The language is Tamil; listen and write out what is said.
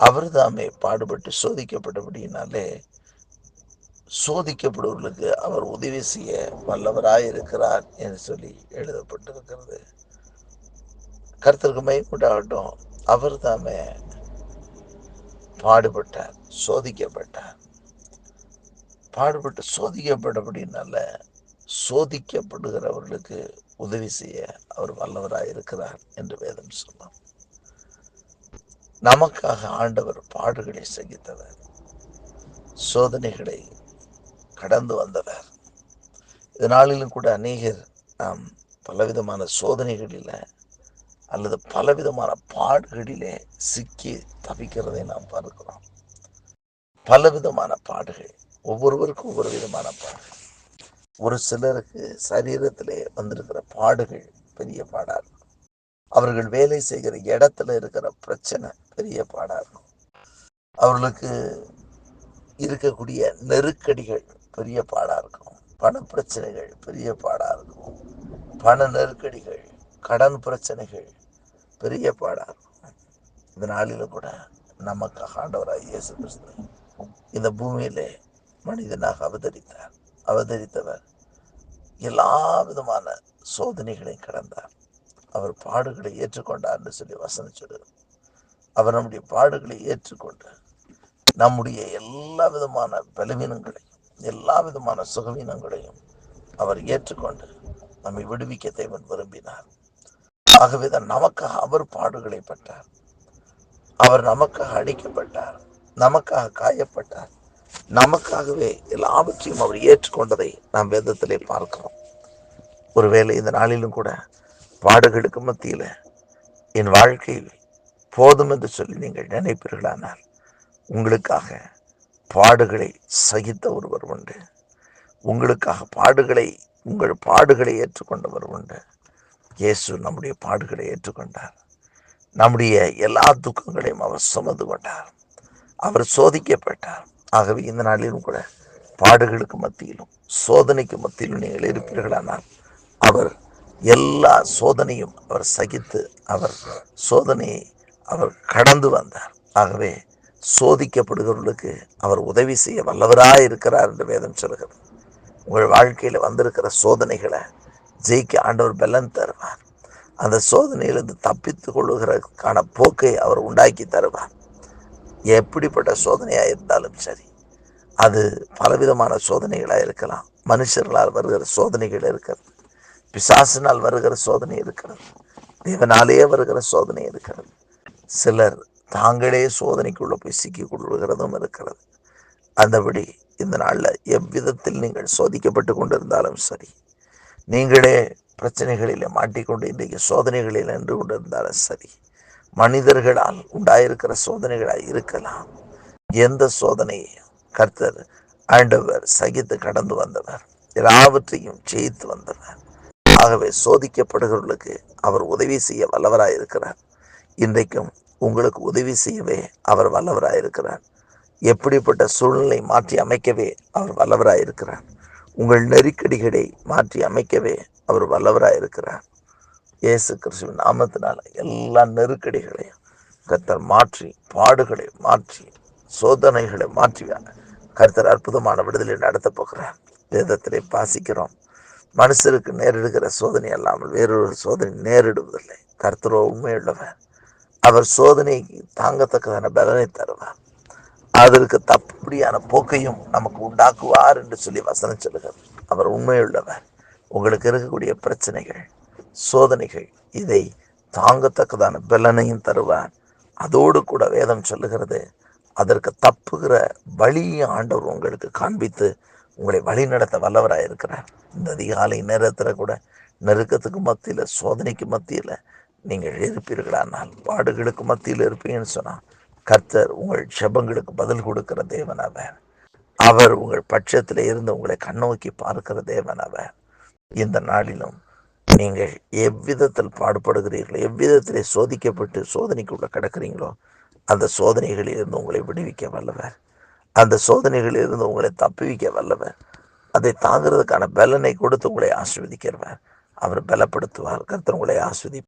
அவர் தாமே பாடுபட்டு சோதிக்கப்பட்டபடியினாலே சோதிக்கப்படுவர்களுக்கு அவர் உதவி செய்ய வல்லவராயிருக்கிறார் என்று சொல்லி எழுதப்பட்டிருக்கிறது. கர்த்தருக்கு மகிமையுண்டாகட்டும். அவர் தாமே பாடுபட்டார், சோதிக்கப்பட்டார். பாடுபட்டு சோதிக்கப்பட்டபடினால சோதிக்கப்படுகிறவர்களுக்கு உதவி செய்ய அவர் வல்லவராயிருக்கிறார் என்று வேதம் சொல்லும். நமக்காக ஆண்டவர் பாடுகளை சகித்தவர், சோதனைகளை கடந்து வந்தவர். இதனாலும் கூட அநேகர் நாம் பலவிதமான சோதனைகளில அல்லது பலவிதமான பாடுகளிலே சிக்கி தவிக்கிறதை நாம் பார்க்கிறோம். பலவிதமான பாடுகள், ஒவ்வொருவருக்கும் ஒவ்வொரு விதமான பாடுகள். ஒரு சிலருக்கு சரீரத்திலே வந்திருக்கிற பாடுகள் பெரிய பாடா இருக்கும். அவர்கள் வேலை செய்கிற இடத்துல இருக்கிற பிரச்சனை பெரிய பாடா இருக்கும். அவர்களுக்கு இருக்கக்கூடிய நெருக்கடிகள் பெரிய பாடா இருக்கும். பண பிரச்சனைகள் பெரிய பாடா இருக்கும். பண நெருக்கடிகள், கடன் பிரச்சனைகள் பெரிய பாடா இருக்கும். இந்த நாளில கூட நமக்கு ஆண்டவராய் இயேசு கிறிஸ்து இந்த பூமியிலே மனிதனாக அவதரித்தவர் எல்லா விதமான சோதனைகளையும் கடந்தார். அவர் பாடுகளை ஏற்றுக்கொண்டார் என்று சொல்லி வசனம் சொல்லுது. அவர் நம்முடைய பாடுகளை ஏற்றுக்கொண்டு நம்முடைய எல்லா விதமான பலவீனங்களையும் எல்லா விதமான சுகவீனங்களையும் அவர் ஏற்றுக்கொண்டு நம்மை விடுவிக்க தேவன் விரும்பினார். ஆகவேதான் நமக்காக அவர் பாடுகளை பட்டார். அவர் நமக்காக அடிக்கப்பட்டார், நமக்காக காயப்பட்டார், நமக்காகவே எல்லாவற்றையும் அவர் ஏற்றுக்கொண்டதை நாம் வேதத்திலே பார்க்கிறோம். ஒருவேளை இந்த நாளிலும் கூட பாடுகளுக்கு மத்தியில என் வாழ்க்கையில் போதும் என்று சொல்லி நீங்கள் நினைப்பீர்களானால் உங்களுக்காக பாடுகளை சகித்த ஒருவர் உண்டு. உங்களுக்காக உங்கள் பாடுகளை ஏற்றுக்கொண்டவர் உண்டு. இயேசு நம்முடைய பாடுகளை ஏற்றுக்கொண்டார். நம்முடைய எல்லா துக்கங்களையும் அவர் சுமந்து கொண்டார். அவர் சோதிக்கப்பட்டார். ஆகவே இந்த நாளிலும் கூட பாடுகளுக்கு மத்தியிலும் சோதனைக்கு மத்தியிலும் நீங்கள் இருப்பீர்களானால் அவர் எல்லா சோதனையும் அவர் சகித்து சோதனையை அவர் கடந்து வந்தார். ஆகவே சோதிக்கப்படுகிறவர்களுக்கு அவர் உதவி செய்ய வல்லவராய் இருக்கிறார் என்று வேதம் சொல்கிறது. உங்கள் வாழ்க்கையில் வந்திருக்கிற சோதனைகளை ஜெயிக்க ஆண்டவர் பலன் தருவார். அந்த சோதனையிலிருந்து தப்பித்து கொள்ளுகிறதுக்கான போக்கை அவர் உண்டாக்கி தருவார். எப்படிப்பட்ட சோதனையாக இருந்தாலும் சரி, அது பலவிதமான சோதனைகளாக இருக்கலாம். மனுஷர்களால் வருகிற சோதனைகள் இருக்கிறது, பிசாசினால் வருகிற சோதனை இருக்கிறது, தேவனாலேயே வருகிற சோதனை இருக்கிறது. சிலர் தாங்களே சோதனைக்குள்ள போய் சிக்கிக் கொள்ளுகிறதும் இருக்கிறது. அந்தபடி இந்த நாளில் எவ்விதத்தில் நீங்கள் சோதிக்கப்பட்டு கொண்டிருந்தாலும் சரி, நீங்களே பிரச்சனைகளில் மாட்டிக்கொண்டு இன்றைக்கு சோதனைகளில் நின்று கொண்டிருந்தாலும் சரி, மனிதர்களால் உண்டாயிருக்கிற சோதனைகளாக இருக்கலாம். எந்த சோதனையையும் கர்த்தர் ஆண்டவர் சகித்து கடந்து வந்தவர், எல்லாவற்றையும் ஜெயித்து வந்தவர். ஆகவே சோதிக்கப்படுகிறவர்களுக்கு அவர் உதவி செய்ய வல்லவராயிருக்கிறார். இன்றைக்கும் உங்களுக்கு உதவி செய்யவே அவர் வல்லவராயிருக்கிறார். எப்படிப்பட்ட சூழ்நிலை மாற்றி அமைக்கவே அவர் வல்லவராயிருக்கிறார். உங்கள் நெருக்கடிகளை மாற்றி அமைக்கவே அவர் வல்லவராயிருக்கிறார். இயேசு கிறிஸ்துவின் நாமத்தினால எல்லா நெருக்கடிகளையும் கர்த்தர் மாற்றி, பாடுகளை மாற்றி, சோதனைகளை மாற்றி கர்த்தர் அற்புதமான விடுதலை நடத்த போகிறார். வேதத்திலே வாசிக்கிறோம், மனுஷருக்கு நேரிடுகிற சோதனை அல்லாமல் வேறொரு சோதனை நேரிடுவதில்லை. கர்த்தரோ உண்மையுள்ளவர். அவர் சோதனைக்கு தாங்கத்தக்கதான பலனை தருவார். அதற்கு தப்புடியான போக்கையும் நமக்கு உண்டாக்குவார் என்று சொல்லி வசனம் சொல்லுகிறது. அவர் உண்மையுள்ளவர். உங்களுக்கு இருக்கக்கூடிய பிரச்சனைகள், சோதனைகள், இதை தாங்கத்தக்கதான பலனையும் தருவார். அதோடு கூட வேதம் சொல்லுகிறது, அதற்கு தப்புகிற வழியை ஆண்டவர் உங்களுக்கு காண்பித்து உங்களை வழி நடத்த வல்லவராயிருக்கிறார். இந்த அதிகாலை நேரத்தில் கூட நெருக்கத்துக்கு மத்தியில், சோதனைக்கு மத்தியில் நீங்கள் இருப்பீர்களானால், பாடுகளுக்கு மத்தியில் இருப்பீங்கன்னு சொன்னால், கர்த்தர் உங்கள் ஜெபங்களுக்கு பதில் கொடுக்கிற தேவன் அவர். அவர் உங்கள் பட்சத்தில் இருந்து உங்களை கண்ணோக்கி பார்க்கிற தேவன் அவர். இந்த நாளிலும் நீங்கள் எவ்விதத்தில் பாடுபடுகிறீர்களோ, எவ்விதத்திலே சோதிக்கப்பட்டு சோதனைக்குள்ள கிடக்கிறீங்களோ, அந்த சோதனைகளில் இருந்து உங்களை விடுவிக்க வல்லவர். அந்த சோதனைகளில் இருந்து உங்களை தப்புவிக்க வல்லவர். அதை தாங்கிறதுக்கான பலனை கொடுத்து உங்களை ஆசீர்வதிக்கிறவர். அவர் பலப்படுத்துவார். கர்த்தர் உங்களை ஆசீர்வதிப்பார்.